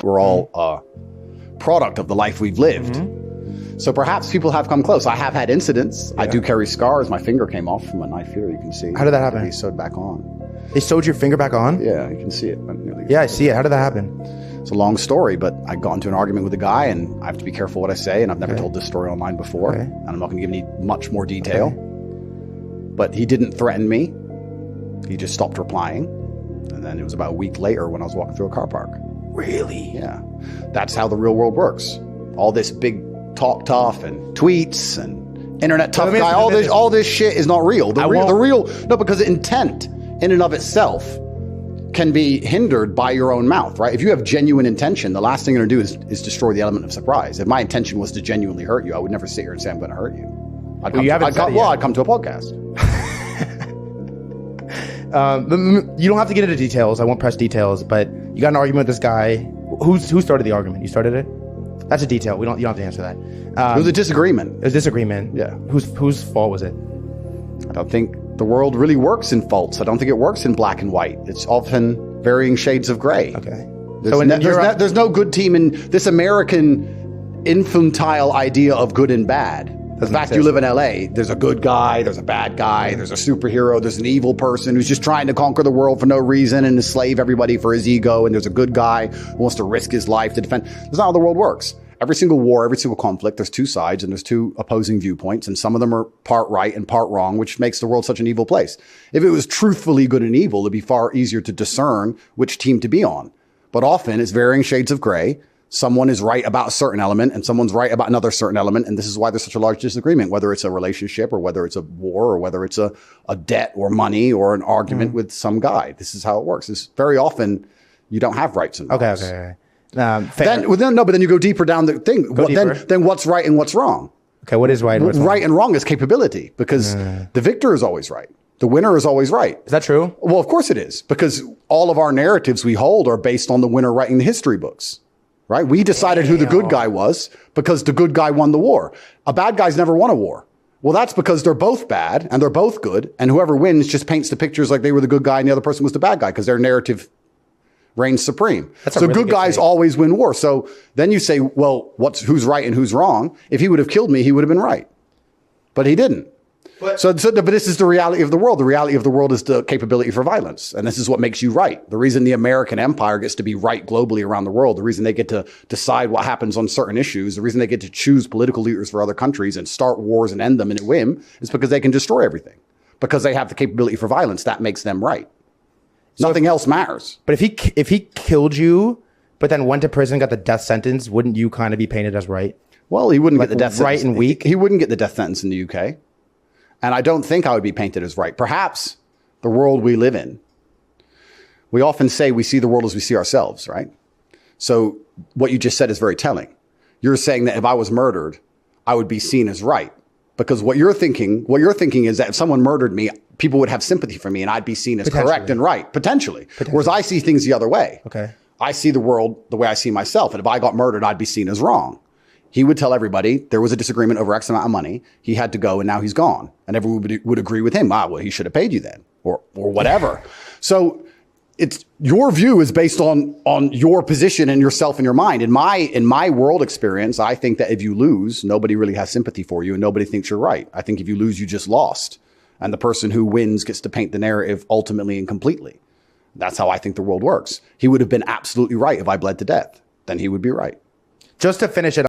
We're all a product of the life we've lived. So perhaps people have come close. I have had incidents. I do carry scars. My finger came off from a knife here, you can see. How did that happen? They sewed back on. They sewed your finger back on? Yeah, you can see it. Yeah, I see it. How did that happen? It's a long story, but I got into an argument with a guy, and I have to be careful what I say, and I've never told this story online before, and I'm not going to give any much more detail. But he didn't threaten me. He just stopped replying. And then it was about a week later when I was walking through a car park. Really? Yeah. That's how the real world works. All this big talk tough and tweets and internet tough guy, all this shit is not real. Because intent in and of itself can be hindered by your own mouth, right? If you have genuine intention, the last thing you're going to do is destroy the element of surprise. If my intention was to genuinely hurt you, I would never sit here and say I'm going to hurt you. I'd come to a podcast. You don't have to get into details. I won't press details, but you got an argument with this guy. Who started the argument? You started it? That's a detail. You don't have to answer that. It was a disagreement. It was a disagreement. Yeah. Whose fault was it? I don't think the world really works in faults. I don't think it works in black and white. It's often varying shades of gray. Okay. There's no good team in this American infantile idea of good and bad. The fact you live in LA, there's a good guy, there's a bad guy, there's a superhero, there's an evil person who's just trying to conquer the world for no reason and enslave everybody for his ego, and there's a good guy who wants to risk his life to defend. That's not how the world works. Every single war, every single conflict, there's two sides and there's two opposing viewpoints, and some of them are part right and part wrong, which makes the world such an evil place. If it was truthfully good and evil, it'd be far easier to discern which team to be on. But often it's varying shades of gray. Someone is right about a certain element and someone's right about another certain element. And this is why there's such a large disagreement, whether it's a relationship or whether it's a war or whether it's a debt or money or an argument with some guy. This is how it works. It's very often you don't have rights and wrongs. Okay. But then you go deeper down the thing. Then what's right and what's wrong? Okay, what is right and what's wrong? Right and wrong is capability, because the victor is always right. The winner is always right. Is that true? Well, of course it is, because all of our narratives we hold are based on the winner writing the history books. Right? We decided who the good guy was because the good guy won the war. A bad guy's never won a war. Well, that's because they're both bad and they're both good. And whoever wins just paints the pictures like they were the good guy and the other person was the bad guy because their narrative reigns supreme. So good guys always win war. So then you say, well, who's right and who's wrong? If he would have killed me, he would have been right. But he didn't. But this is the reality of the world. The reality of the world is the capability for violence. And this is what makes you right. The reason the American empire gets to be right globally around the world, the reason they get to decide what happens on certain issues, the reason they get to choose political leaders for other countries and start wars and end them in a whim is because they can destroy everything. Because they have the capability for violence, that makes them right. So Nothing else matters. But if he killed you, but then went to prison, got the death sentence, wouldn't you kind of be painted as right? Well, he wouldn't get the death sentence. Right and weak? He wouldn't get the death sentence in the UK. And I don't think I would be painted as right. Perhaps the world we live in, we often say we see the world as we see ourselves, right? So what you just said is very telling. You're saying that if I was murdered, I would be seen as right. Because what you're thinking is that if someone murdered me, people would have sympathy for me and I'd be seen as correct and right, potentially. Whereas I see things the other way. Okay. I see the world the way I see myself. And if I got murdered, I'd be seen as wrong. He would tell everybody there was a disagreement over X amount of money. He had to go and now he's gone. And everyone would agree with him. Well, he should have paid you then or whatever. So it's your view is based on your position and yourself and your mind. In my world experience, I think that if you lose, nobody really has sympathy for you and nobody thinks you're right. I think if you lose, you just lost. And the person who wins gets to paint the narrative ultimately and completely. That's how I think the world works. He would have been absolutely right if I bled to death. Then he would be right. Just to finish it